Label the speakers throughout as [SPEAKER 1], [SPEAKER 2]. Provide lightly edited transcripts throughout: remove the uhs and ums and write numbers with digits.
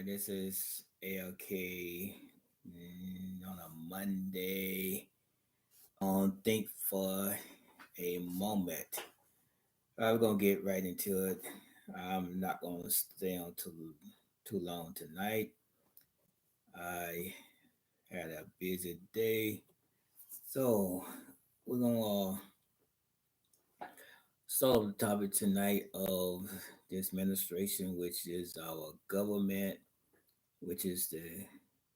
[SPEAKER 1] This is ALK on a Monday. Think for a moment. We're gonna get right into it. I'm not gonna stay on too long tonight. I had a busy day, so we're gonna start the topic tonight of this administration, which is our government, which is the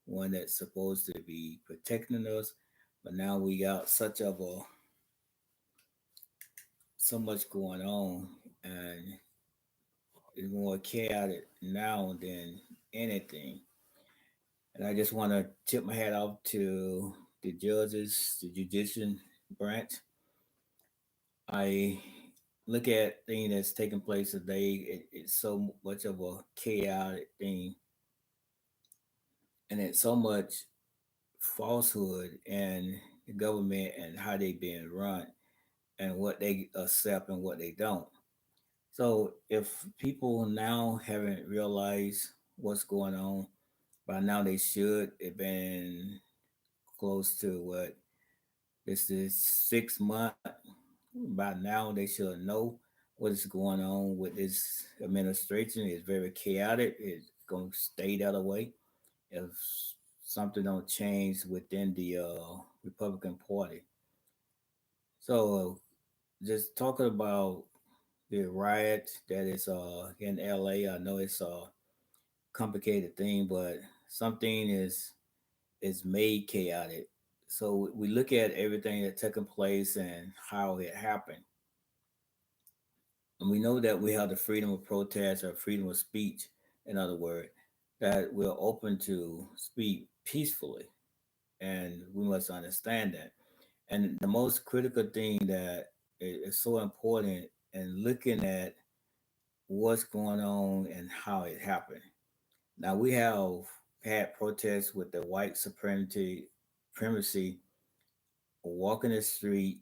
[SPEAKER 1] one that's supposed to be protecting us. But now we got so much going on, and it's more chaotic now than anything. And I just want to tip my hat off to the judges, the judicial branch. I look at things that's taking place today. It's so much of a chaotic thing, and it's so much falsehood and the government and how they being run and what they accept and what they don't. So if people now haven't realized what's going on, by now they should. It been close to what this is 6 months. By now they should know what is going on with this administration. It's very chaotic. It's gonna stay that way if something don't change within the Republican Party. So just talking about the riot that is in LA. I know it's a complicated thing, but something is made chaotic. So we look at everything that taken place and how it happened. And we know that we have the freedom of protest or freedom of speech, in other words, that we're open to speak peacefully. And we must understand that. And the most critical thing that is so important in looking at what's going on and how it happened. Now we have had protests with the white supremacy walking the street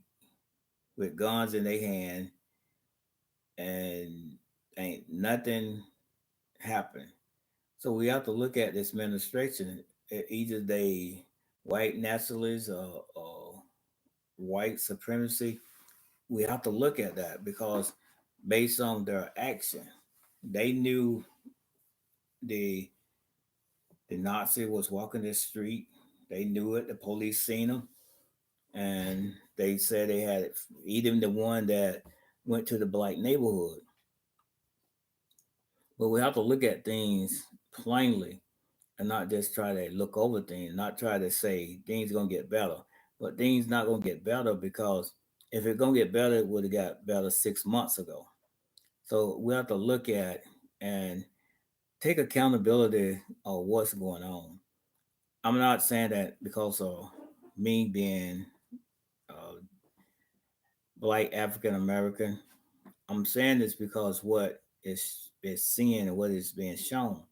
[SPEAKER 1] with guns in their hand, and ain't nothing happened. So we have to look at this administration. Either they white nationalists or white supremacy. We have to look at that because based on their action, they knew the the Nazi was walking the street. They knew it. The police seen him, and they said they had it. Even the one that went to the black neighborhood. But we have to look at things plainly and not just try to look over things, not try to say things gonna get better. But things not gonna get better because if it's gonna get better, it would have got better 6 months ago. So we have to look at and take accountability of what's going on. I'm not saying that because of me being uh, black African American. I'm saying this because what is seen and what is being shown.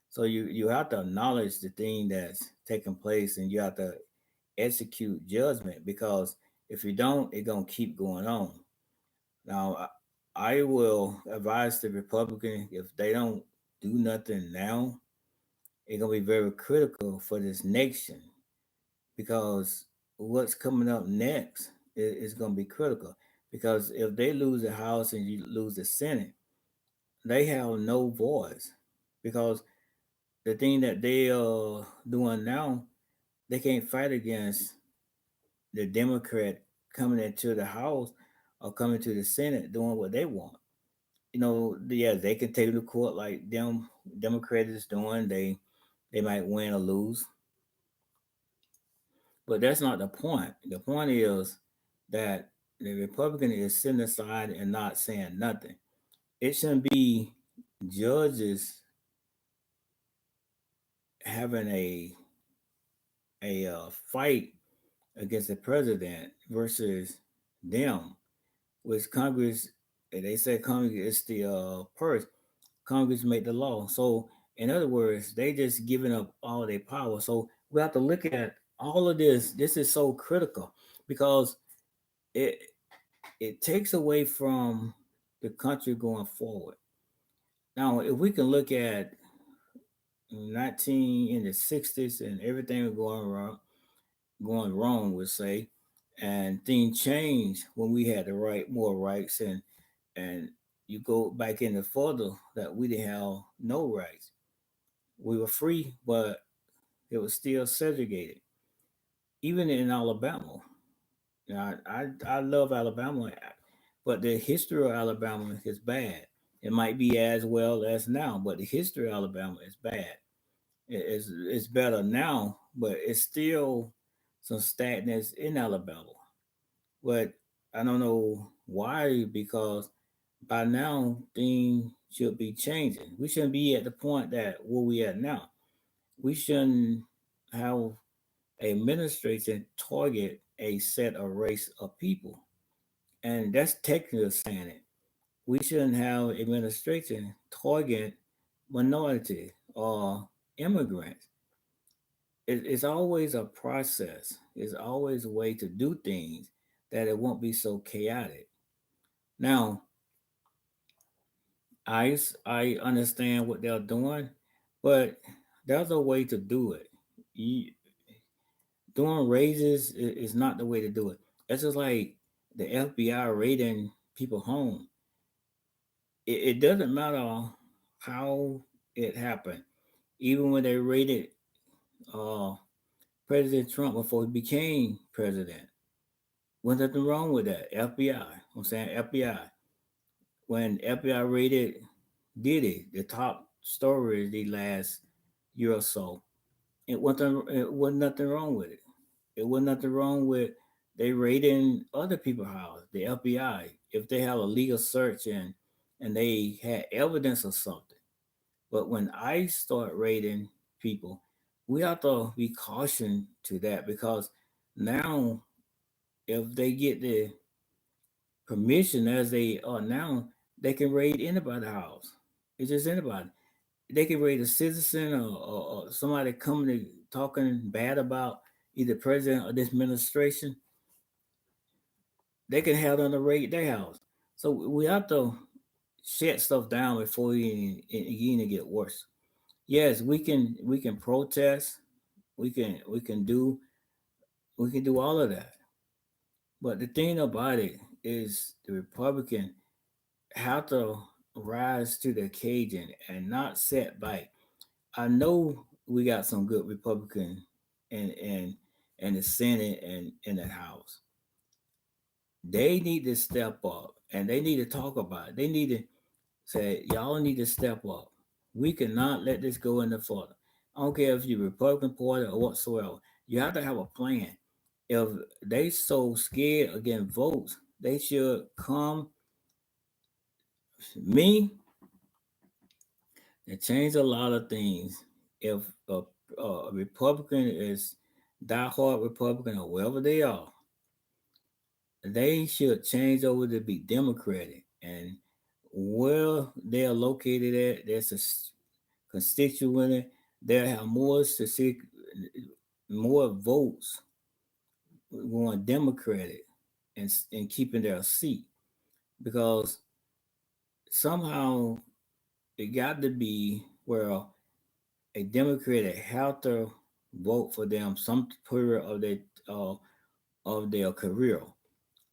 [SPEAKER 1] So you have to acknowledge the thing that's taking place, and you have to execute judgment because if you don't, it's gonna keep going on. Now, I will advise the Republican if they don't do nothing now, it's gonna be very critical for this nation because what's coming up next is gonna be critical. Because if they lose the House and you lose the Senate, they have no voice. Because the thing that they are doing now, they can't fight against the Democrat coming into the House or coming to the Senate doing what they want. Yeah, they can take the court like them Democrats is doing. They might win or lose, but that's not the point. The point is that the Republican is sitting aside and not saying nothing. It shouldn't be judges having a fight against the president versus them, which Congress, they said Congress is the purse. Congress made the law. So in other words, they just giving up all their power. So we have to look at all of this. This is so critical because it it takes away from the country going forward. Now, if we can look at 19 in the 60s, and everything was going wrong, we'll say, and things changed when we had the right more rights, and you go back in the further that we didn't have no rights. We were free, but it was still segregated, even in Alabama. Now, I love Alabama, but the history of Alabama is bad. It might be as well as now, but the history of Alabama is bad. It's better now, but it's still some stagnance in Alabama. But I don't know why, because by now things should be changing. We shouldn't be at the point that where we at now. We shouldn't have administration target a set of race of people. And that's technically saying it. We shouldn't have administration target minority or immigrants. It's always a process. It's always a way to do things that it won't be so chaotic. Now, I understand what they're doing, but there's a way to do it. You, doing raises is not the way to do it. It's just like the FBI raiding people home. It doesn't matter how it happened. Even when they raided uh, President Trump before he became president, was nothing wrong with that. FBI, I'm saying FBI. When FBI raided Diddy, the top story the last year or so, it wasn't nothing wrong with it. It was nothing wrong with they raiding other people's house, the FBI, if they have a legal search and they had evidence of something. But when ICE start raiding people, we have to be cautioned to that, because now if they get the permission as they are now, they can raid anybody's house. It's just anybody. They can raid a citizen, or somebody coming to talking bad about either president or this administration. They can have them to raid their house. So we have to shut stuff down before it even get worse. Yes, we can protest, we can do all of that. But the thing about it is the Republican have to rise to the occasion and not set back. I know we got some good Republican in the Senate and in the House. They need to step up and they need to talk about it. They need to say, y'all need to step up. We cannot let this go any further. I don't care if you're Republican Party or whatsoever. You have to have a plan. If they so scared against votes, they should come me and change a lot of things. If a Republican is diehard Republican or wherever they are, they should change over to be Democratic. And where they are located at, there's a constituent, they'll have more votes going Democratic and keeping their seat, because somehow it got to be where a Democrat have to vote for them some period uh, of their career.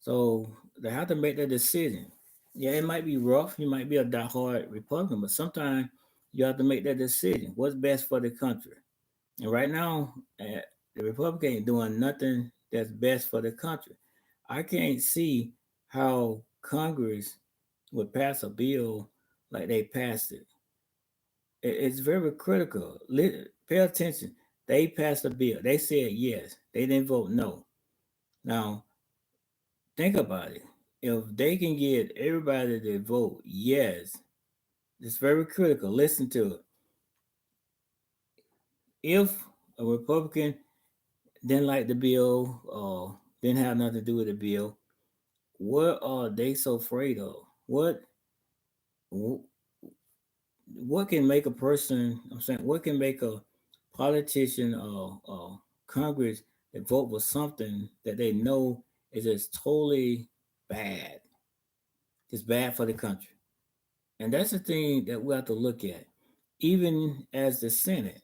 [SPEAKER 1] So they have to make that decision. Yeah, it might be rough. You might be a diehard Republican, but sometimes you have to make that decision. What's best for the country? And right now, the Republican ain't doing nothing that's best for the country. I can't see how Congress would pass a bill like they passed it. It's very critical. Pay attention. They passed a bill. They said yes. They didn't vote no. Now, think about it. If they can get everybody to vote yes, it's very critical. Listen to it. If a Republican didn't like the bill or didn't have nothing to do with the bill, what are they so afraid of? What can make a person? I'm saying, what can make a politician or Congress that vote for something that they know is just totally bad? It's bad for the country, and that's the thing that we have to look at. even as the Senate,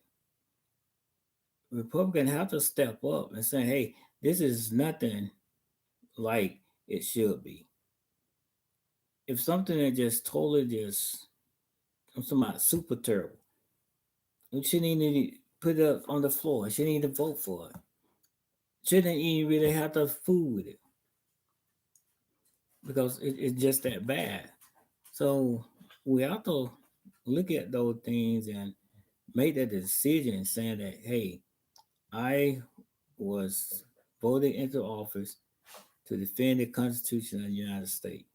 [SPEAKER 1] Republicans have to step up and say, hey, this is nothing like it should be. If something that just totally just, I'm talking about super terrible, we shouldn't even put it up on the floor. Shouldn't even vote for it. Shouldn't even really have to fool with it because it's just that bad. So we have to look at those things and make that decision saying that, hey, I was voted into office to defend the Constitution of the United States.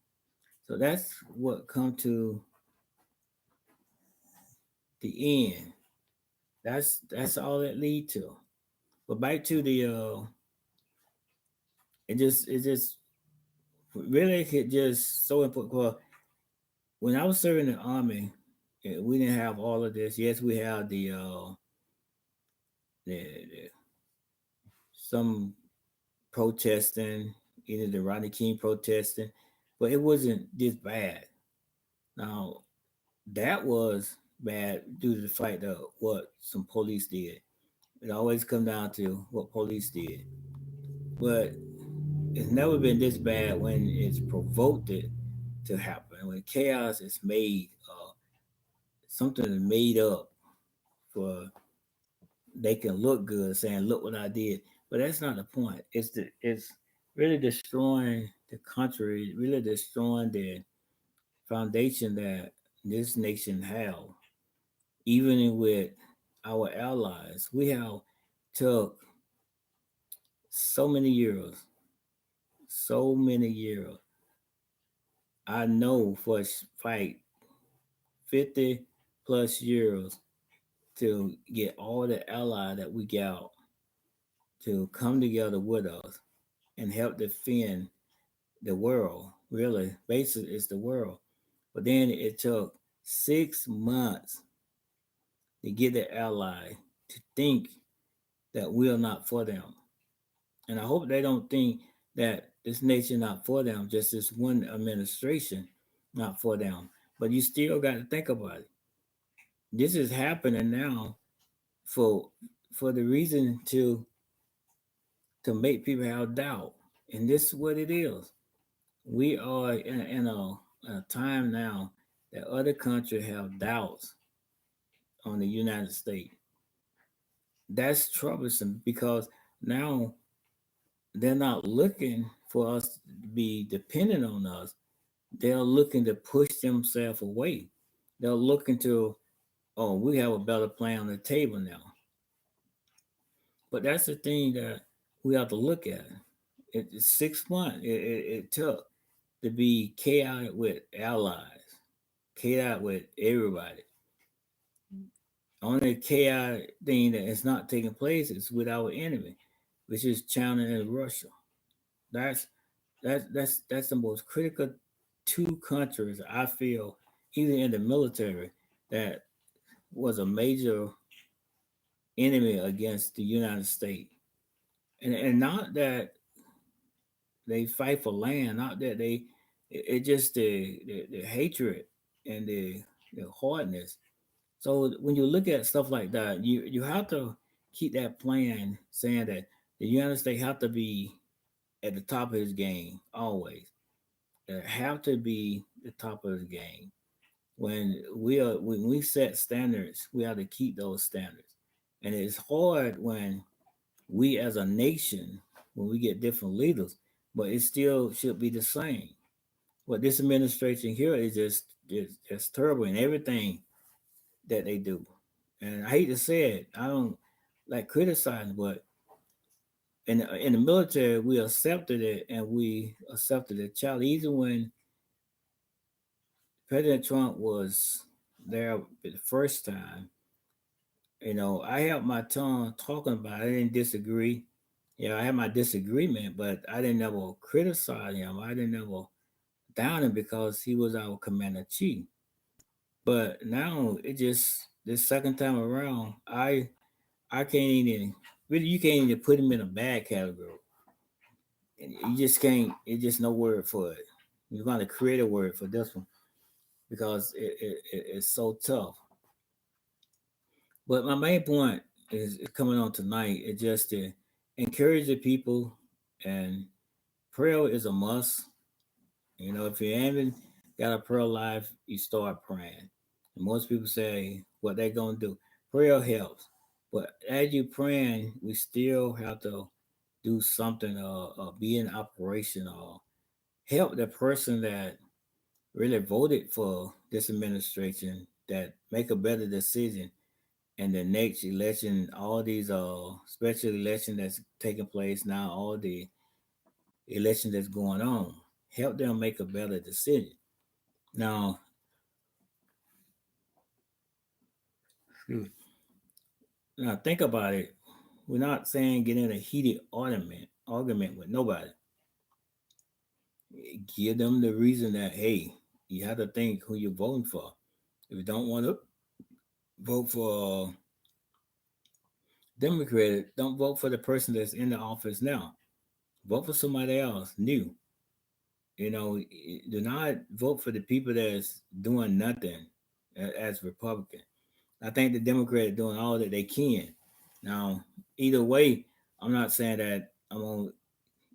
[SPEAKER 1] So that's what come to the end. That's all that lead to. But back to the it just really could just so important. Well, when I was serving the army, we didn't have all of this. Yes, we had the some protesting, either the Rodney King protesting, but it wasn't this bad. Now that was bad due to the fact of what some police did. It always come down to what police did, but it's never been this bad when it's provoked it to happen. When chaos is made, something is made up for they can look good, saying, "Look what I did." But that's not the point. It's really destroying the country, really destroying the foundation that this nation have. Even with our allies, we have took so many years, so many years. I know for a fight 50 plus years to get all the allies that we got to come together with us and help defend the world. Really, basically, it's the world. But then it took 6 months to get the ally to think that we are not for them. And I hope they don't think that this nation not for them, just this one administration not for them. But you still got to think about it. This is happening now for for the reason to make people have doubt. And this is what it is. We are in a time now that other countries have doubts on the United States. That's troublesome because now they're not looking for us to be dependent on us. They're looking to push themselves away. They're looking to, oh, we have a better plan on the table now. But that's the thing that we have to look at. It's 6 months it took to be chaotic with allies, chaotic with everybody. Only chaotic thing that is not taking place is with our enemy, which is China and Russia. That's that's the most critical two countries I feel, even in the military, that was a major enemy against the United States. And not that they fight for land, not that it just the hatred and the hardness. So when you look at stuff like that, you have to keep that plan saying that the United States have to be at the top of his game always. They have to be the top of the game. When we set standards, we have to keep those standards. And it's hard when we as a nation, when we get different leaders, but it still should be the same. But this administration here is just terrible in everything that they do. And I hate to say it, I don't like criticizing, but in the military we accepted it and we accepted the challenge. Even when President Trump was there the first time, I held my tongue talking about it. I didn't disagree. I had my disagreement, but I didn't ever criticize him. I didn't ever down him because he was our commander chief. But now it just this second time around, I can't even really you can't even put him in a bad category. And you just can't. It's just no word for it. You're going to create a word for this one because it's so tough. But my main point is coming on tonight is just to encourage the people, and prayer is a must. If you haven't got a prayer life, you start praying. And most people say what they're gonna do. Prayer helps, but as you praying, we still have to do something, be in operation, or help the person that really voted for this administration that make a better decision in the next election. All these special election that's taking place now, all the election that's going on, help them make a better decision. Now, now think about it. We're not saying get in a heated argument with nobody. Give them the reason that, hey, you have to think who you're voting for. If you don't want to vote for Democrat, don't vote for the person that's in the office now. Vote for somebody else new. Do not vote for the people that's doing nothing as Republican. I think the Democrats are doing all that they can. Now, either way, I'm not saying that I'm on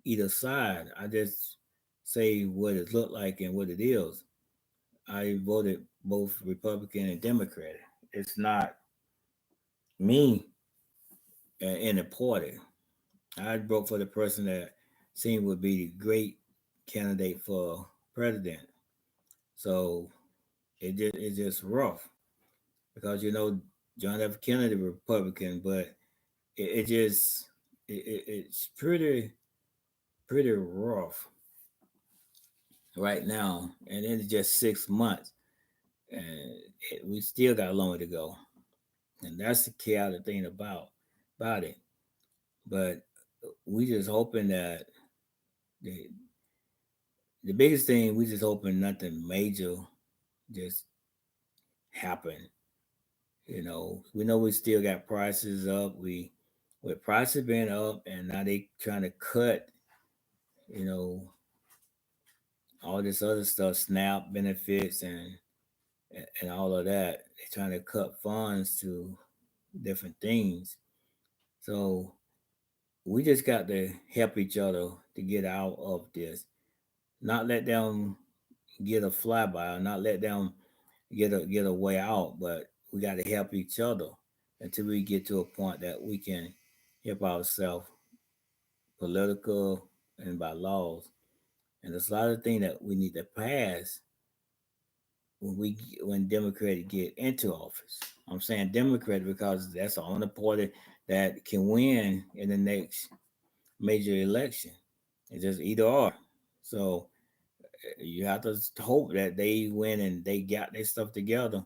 [SPEAKER 1] either side. I just say what it looked like and what it is. I voted both Republican and Democrat. It's not me in the party. I vote for the person that seemed would be the great candidate for president. So it's just rough because John F. Kennedy Republican, but it just it's pretty rough right now, and it's just 6 months, and we still got longer to go, and that's the chaotic thing about it. But we just hoping that the the biggest thing we just hoping nothing major just happen. We know we still got prices up. With prices being up, and now they trying to cut, you know, all this other stuff, SNAP benefits and all of that. They're trying to cut funds to different things. So we just got to help each other to get out of this. Not let them get a flyby, not let them get a way out, but we got to help each other until we get to a point that we can help ourselves political and by laws. And there's a lot of things that we need to pass when Democrats get into office. I'm saying Democrat because that's the only party that can win in the next major election. It's just either or. So you have to hope that they win and they got their stuff together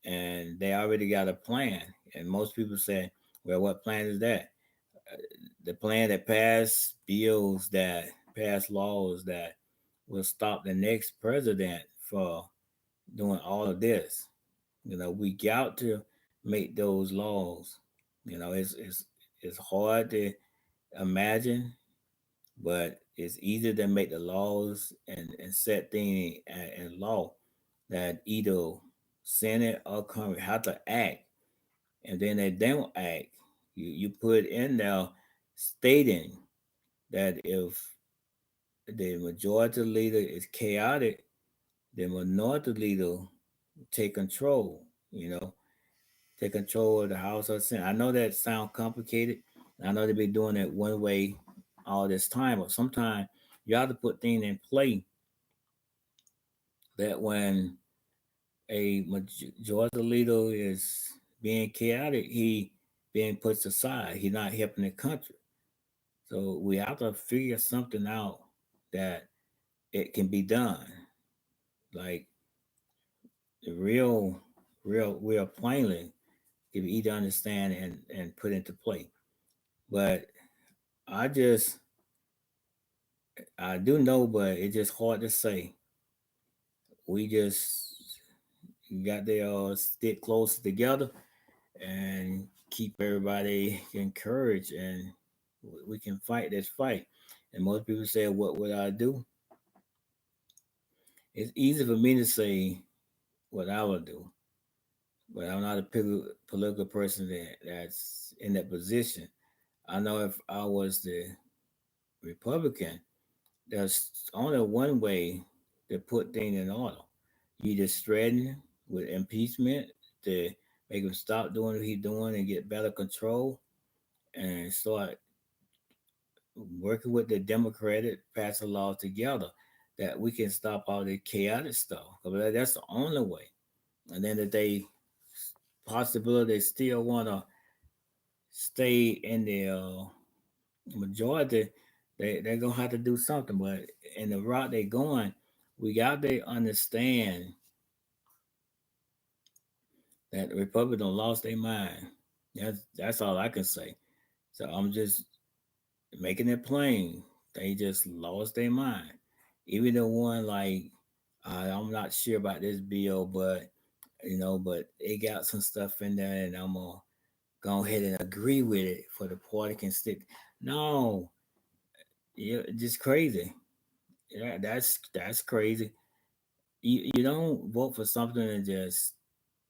[SPEAKER 1] and they already got a plan. And most people say, well, what plan is that? The plan that passed bills that pass laws that will stop the next president for doing all of this. We got to make those laws. It's hard to imagine, but it's easier to make the laws and set things in law that either Senate or Congress have to act, and then they don't act. You put in there stating that if the majority leader is chaotic, the minority leader take control. Take control of the House or Senate. I know that sounds complicated. I know they've been doing it one way all this time, but sometimes you have to put things in play that when a majority leader is being chaotic, he being put aside. He's not helping the country. So we have to figure something out that it can be done. Like the real plainly can be either understand and put into play. But I just I do know, but it's just hard to say. We just got to stick close together and keep everybody encouraged, and we can fight this fight. And most people say, "What would I do?" It's easy for me to say what I would do, but I'm not a political person that's in that position. I know if I was the Republican, there's only one way to put things in order. You just threaten with impeachment to make him stop doing what he's doing and get better control, and start working with the Democratic, pass a law together that we can stop all the chaotic stuff. 'Cause that's the only way. And then if they possibility they still want to stay in the majority, they're gonna have to do something. But in the route they're going, we got to understand that the Republicans lost their mind. That's all I can say. So I'm just making it plain. They just lost their mind. Even the one like I'm not sure about this bill, but but it got some stuff in there, and I'm gonna go ahead and agree with it for the party can stick. No, yeah, just crazy. Yeah, that's crazy. You don't vote for something that's just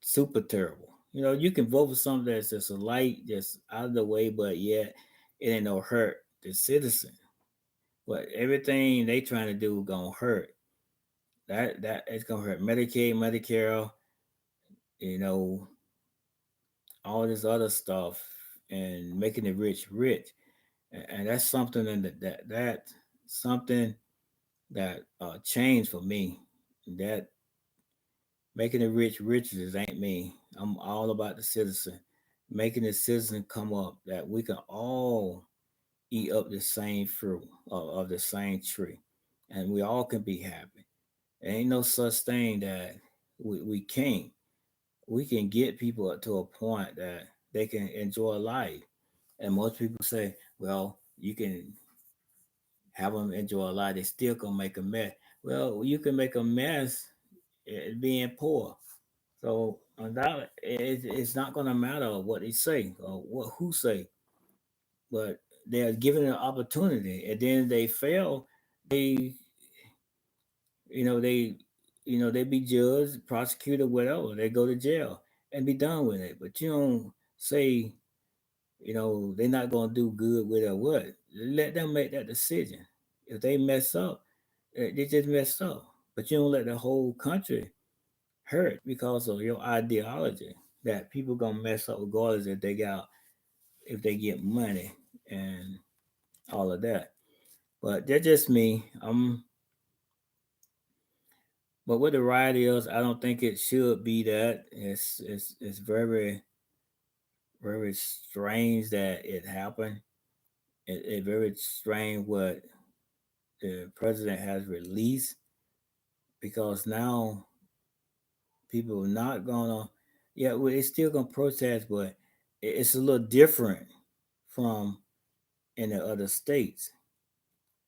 [SPEAKER 1] super terrible. You can vote for something that's just a light, just out of the way, but yet it ain't no hurt the citizen. But everything they trying to do gonna hurt. That it's gonna hurt Medicaid, Medicare, you know, all this other stuff, and making the rich rich. And that's something that something that changed for me. That making the rich riches ain't me. I'm all about the citizen, making the citizen come up that we can all eat up the same fruit of the same tree, and we all can be happy. There ain't no such thing that we can't. We can get people up to a point that they can enjoy life. And most people say, well, you can have them enjoy life. They still gonna make a mess. Well, you can make a mess being poor. So undoubtedly, it's not gonna matter what they say or who say, but they're given an opportunity, and then they fail. They, they, they be judged, prosecuted, whatever. They go to jail and be done with it. But you don't say, they're not gonna do good with it or what. Let them make that decision. If they mess up, they just messed up. But you don't let the whole country hurt because of your ideology. That people gonna mess up regardless if they get money and all of that. But that's just me. But what the right is, I don't think it should be that. It's very very strange that it happened. It very strange what the president has released, because now people are not gonna, yeah, well, it's still gonna protest, but it's a little different from in the other states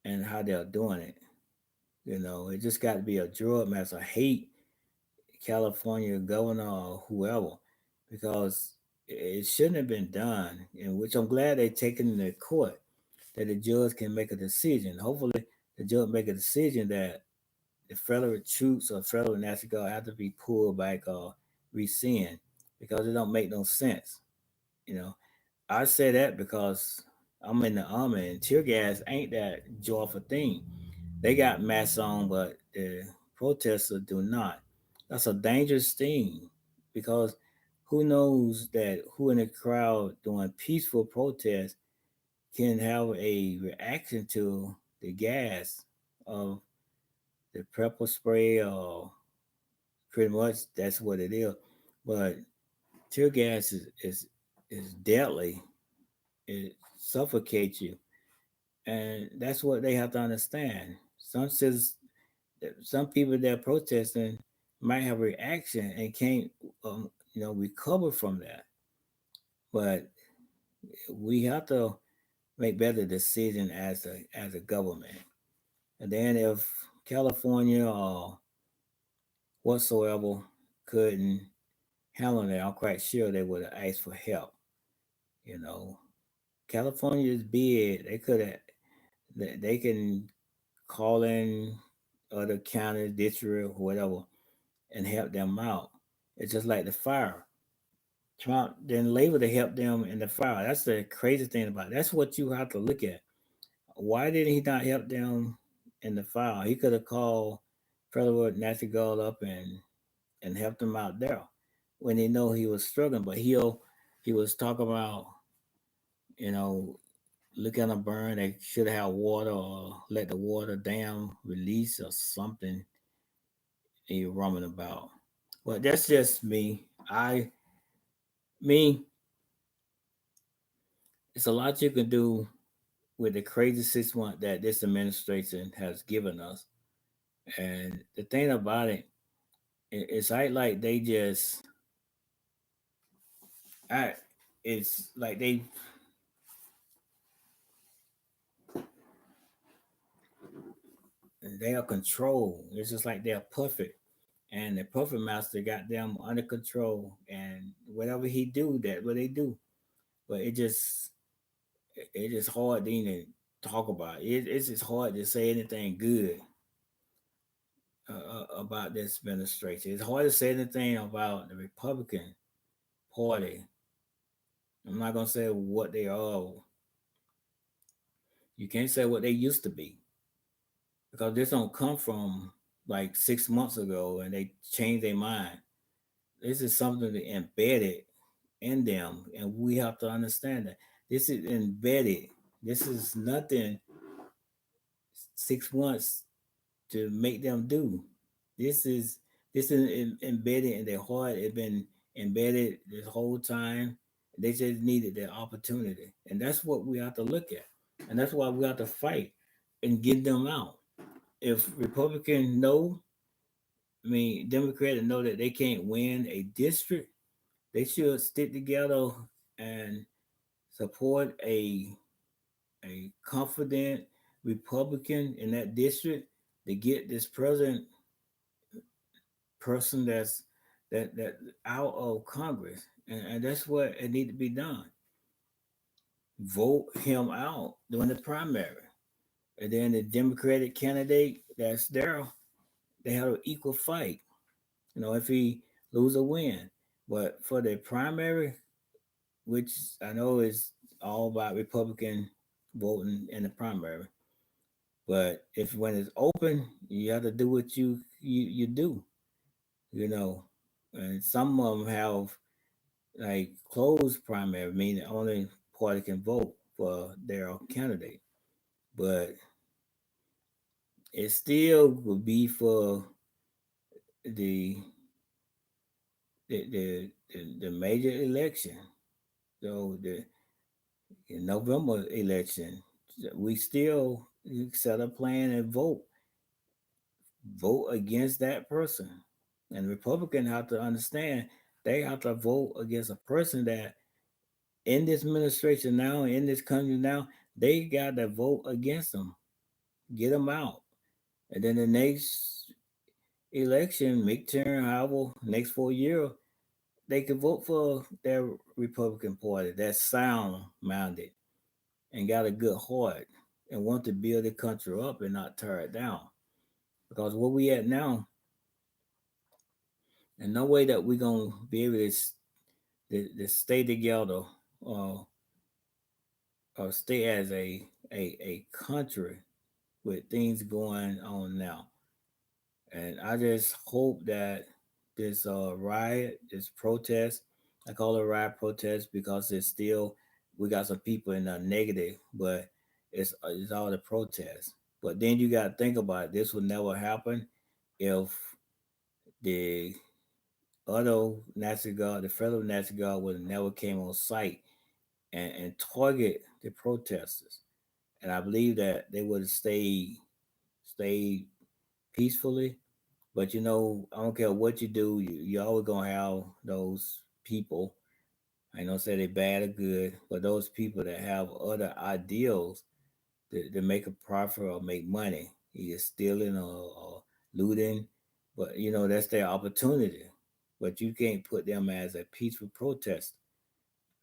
[SPEAKER 1] and how they're doing it. It just got to be a drug mess. I hate California governor or whoever, because it shouldn't have been done. And which I'm glad they taken to court, that the judge can make a decision. Hopefully, the judge make a decision that the federal troops or federal National Guard have to be pulled back or rescind, because it don't make no sense. You know, I say that because I'm in the army, and tear gas ain't that joyful thing. They got masks on, but the protesters do not. That's a dangerous thing, because who knows that who in the crowd doing peaceful protest can have a reaction to the gas of the pepper spray, or pretty much that's what it is. But tear gas is deadly. It suffocates you, and that's what they have to understand. Some people that are protesting might have a reaction and can't, recover from that. But we have to make better decision as a government. And then if California or whatsoever couldn't handle it, I'm quite sure they would have asked for help. You know, California is big. They can call in other counties, district, whatever, and help them out. It's just like the fire. Trump didn't label to help them in the fire. That's the crazy thing about it. That's what you have to look at. Why did he not help them in the fire? He could have called Federal National Guard up and helped them out there when they know he was struggling. But he was talking about, you know, look at a burn. They should have water or let the water dam release or something. He rumbling about. But that's just me. Me, it's a lot you can do with the crazy 6 months that this administration has given us. And the thing about it, it's like they just, I, it's like they are control. It's just like they're perfect, and the puppet master got them under control. And whatever he do, that what they do. But it just hard to even talk about. It's just hard to say anything good about this administration. It's hard to say anything about the Republican Party. I'm not gonna say what they are. You can't say what they used to be because this don't come from like 6 months ago and they changed their mind. This is something that embedded in them, and we have to understand that this is embedded. This is nothing 6 months to make them do. This is embedded in their heart. It's been embedded this whole time. They just needed their opportunity, and that's what we have to look at, and that's why we have to fight and get them out. If Republicans know, I mean, Democrats know that they can't win a district, they should stick together and support a confident Republican in that district to get this present person that out of Congress, and that's what it need to be done. Vote him out during the primary, and then the Democratic candidate that's there, they have an equal fight. You know, if he lose or win, but for the primary, which I know is all about Republican voting in the primary. But if when it's open, you have to do what you do, you know. And some of them have like closed primary, meaning only party can vote for their candidate. But it still would be for the the major election. So the November election, we still set a plan and vote against that person. And Republicans have to understand they have to vote against a person that in this administration now, in this country now, they got to vote against them, get them out. And then the next election, midterm, however, next 4 years, they can vote for their Republican Party that's sound minded and got a good heart and want to build the country up and not tear it down. Because where we at now, and no way that we're gonna be able to stay together or stay as a country with things going on now. And I just hope that this riot, this protest, I call it riot protest because it's still we got some people in the negative, but it's all the protest. But then you got to think about it. This would never happen if the other National Guard, the federal National Guard, would have never came on site and target the protesters. And I believe that they would have stayed peacefully. But you know, I don't care what you do, you always gonna have those people. I don't say they're bad or good, but those people that have other ideals to make a profit or make money, either stealing or looting. But you know, that's their opportunity. But you can't put them as a peaceful protester.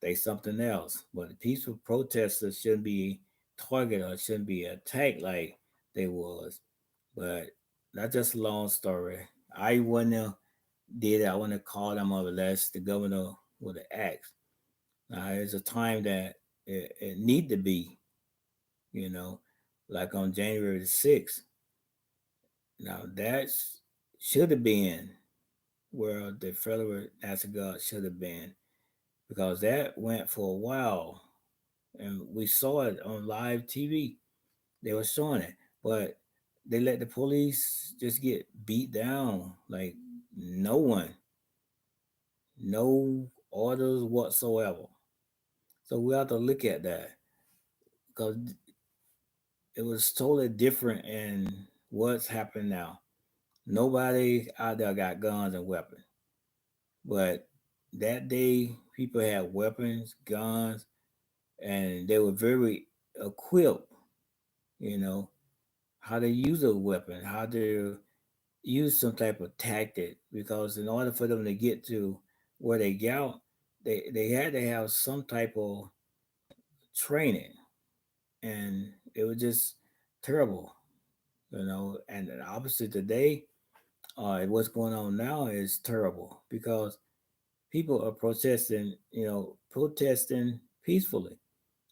[SPEAKER 1] They something else. But peaceful protesters shouldn't be targeted or shouldn't be attacked like they was. But that's just a long story. I wouldn't have did it. I wouldn't have called them up unless the governor with an axe. Now, there's a time that it need to be, you know, like on January the 6th. Now, that's should have been where the federal National Guard should have been because that went for a while and we saw it on live TV. They were showing it, but they let the police just get beat down. Like no one, no orders whatsoever. So we have to look at that because it was totally different in what's happening now. Nobody out there got guns and weapons, but that day people had weapons, guns, and they were very equipped. You know how to use a weapon, how to use some type of tactic because in order for them to get to where they got, they had to have some type of training, and it was just terrible, you know. And the opposite today, what's going on now is terrible because people are protesting, protesting peacefully.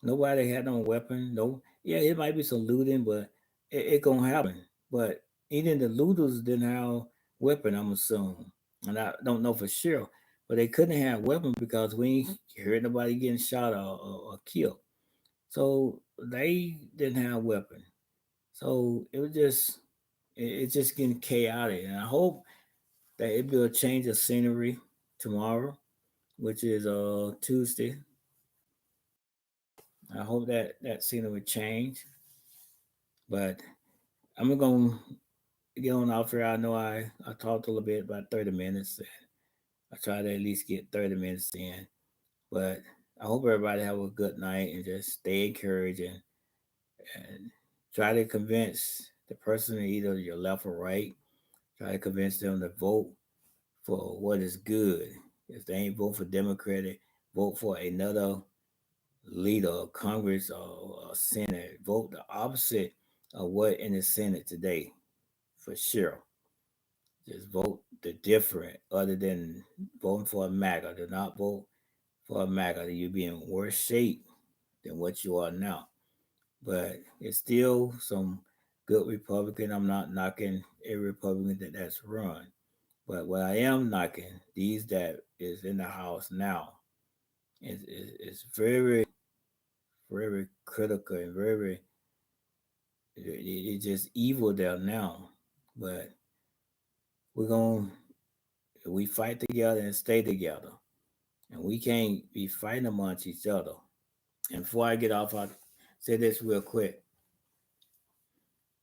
[SPEAKER 1] Nobody had no weapon. No, yeah, it might be some looting, but it gonna happen. But even the looters didn't have weapon. I'm assuming, and I don't know for sure, but they couldn't have weapon because we ain't heard nobody getting shot or killed. So they didn't have weapon. So it was just it's just getting chaotic, and I hope that it will change the scenery tomorrow, which is Tuesday. I hope that that scenery change. But I'm gonna get on off here. I know I talked a little bit about 30 minutes. I try to at least get 30 minutes in. But I hope everybody have a good night and just stay encouraged and try to convince the person either your left or right. Try to convince them to vote for what is good. If they ain't vote for Democratic, vote for another leader of Congress or Senate. Vote the opposite of what in the Senate today, for sure. Just vote the different, other than voting for a MAGA. Do not vote for a MAGA. You'll be in worse shape than what you are now. But it's still some good Republican. I'm not knocking every Republican that's run. But what I am knocking, these that is in the House now, is very, very critical and very, it's just evil there now. But we're going to, we fight together and stay together. And we can't be fighting amongst each other. And before I get off, I'll say this real quick.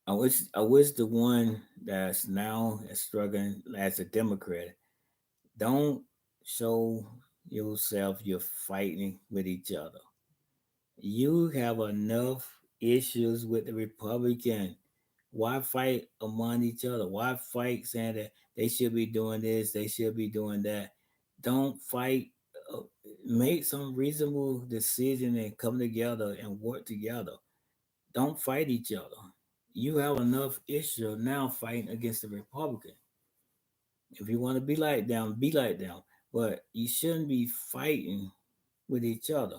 [SPEAKER 1] I wish the one that's now struggling as a Democrat don't show yourself you're fighting with each other. You have enough issues with the Republican. Why fight among each other? Why fight saying that they should be doing this, they should be doing that? Don't fight. uh, Make some reasonable decision and come together and work together. Don't fight each other. You have enough issue now fighting against the Republican. If you want to be like them. But you shouldn't be fighting with each other.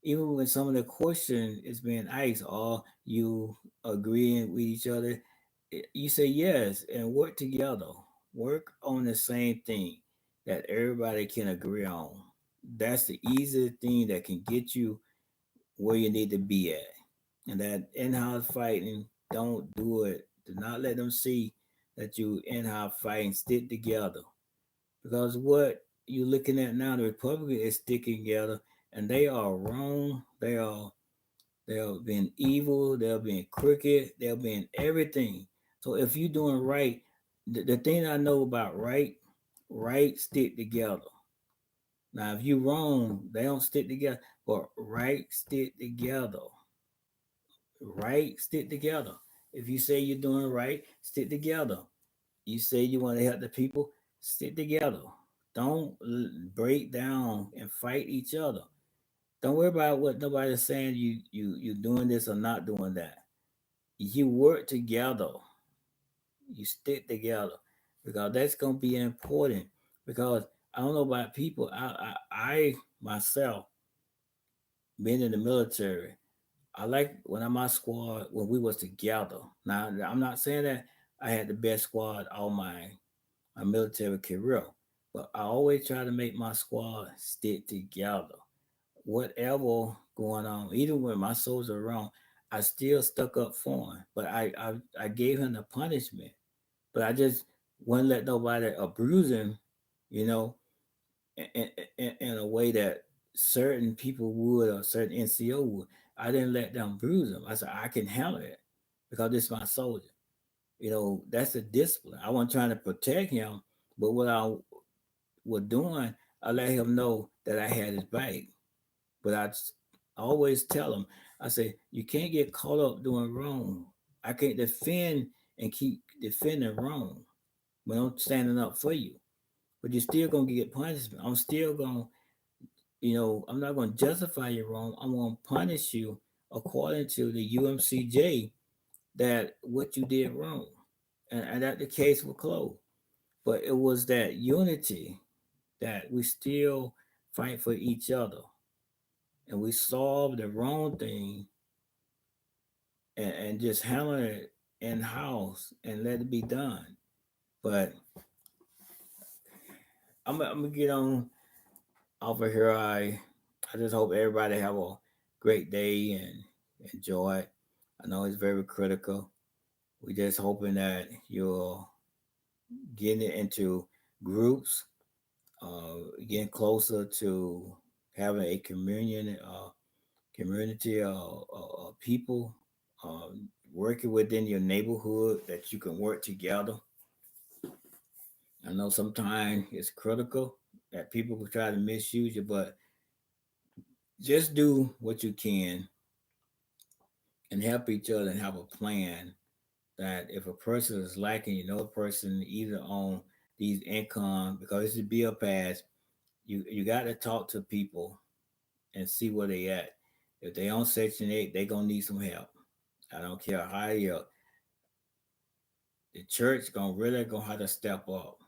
[SPEAKER 1] Even when some of the question is being asked, are you agreeing with each other? You say yes and work together. Work on the same thing that everybody can agree on. That's the easiest thing that can get you where you need to be at. And that in-house fighting, don't do it. Do not let them see that you in-house fighting. Stick together. Because what you're looking at now, the Republican is sticking together, and they are wrong. They're being evil. They're being crooked. They're being everything. So if you're doing right, the thing I know about right stick together. Now if you wrong, they don't stick together. But right stick together. Right stick together. If you say you're doing right, stick together. You say you want to help the people, stick together. Don't break down and fight each other. Don't worry about what nobody's saying. You doing this or not doing that. You work together. You stick together because that's gonna be important. Because I don't know about people. I myself being in the military. I like when I'm my squad when we was together. Now I'm not saying that I had the best squad all my military career, but I always try to make my squad stick together. Whatever going on, even when my soldiers are wrong, I still stuck up for him. But I gave him the punishment, but I just wouldn't let nobody abuse him, you know, in a way that certain people would or certain NCO would. I didn't let them bruise him. I said I can handle it because this is my soldier. That's a discipline. I wasn't trying to protect him, but what I was doing, I let him know that I had his back. But always tell him, I say, you can't get caught up doing wrong. I can't defend and keep defending wrong when I'm standing up for you. But you're still gonna get punishment. I'm still gonna, I'm not gonna justify you wrong. I'm gonna punish you according to the UMCJ that what you did wrong. And that the case was closed. But it was that unity that we still fight for each other and we solve the wrong thing and just handle it in house and let it be done. But I'm gonna get on over here. I just hope everybody have a great day and enjoy it. I know it's very critical. We just hoping that you're getting it into groups, getting closer to having a community of people working within your neighborhood that you can work together. I know sometimes it's critical that people will try to misuse you, but just do what you can and help each other and have a plan that if a person is lacking, a person either on these income, because this is bill pass, you got to talk to people and see where they at. If they on Section 8, they gonna need some help. I don't care how the church gonna have to step up.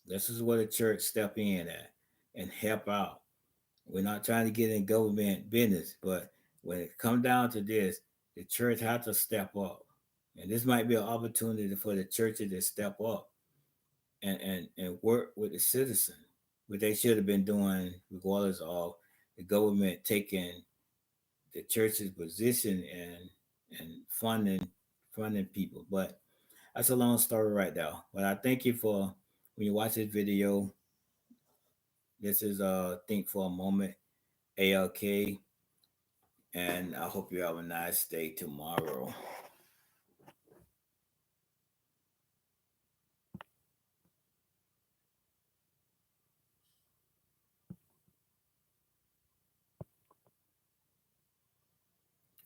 [SPEAKER 1] This is where the church step in at and help out. We're not trying to get in government business, but when it comes down to this, the church has to step up. And this might be an opportunity for the churches to step up and work with the citizen, what they should have been doing regardless of the government taking the church's position and funding people. But that's a long story right now. But I thank you for when you watch this video. This is Think for a Moment, ALK, and I hope you have a nice day tomorrow.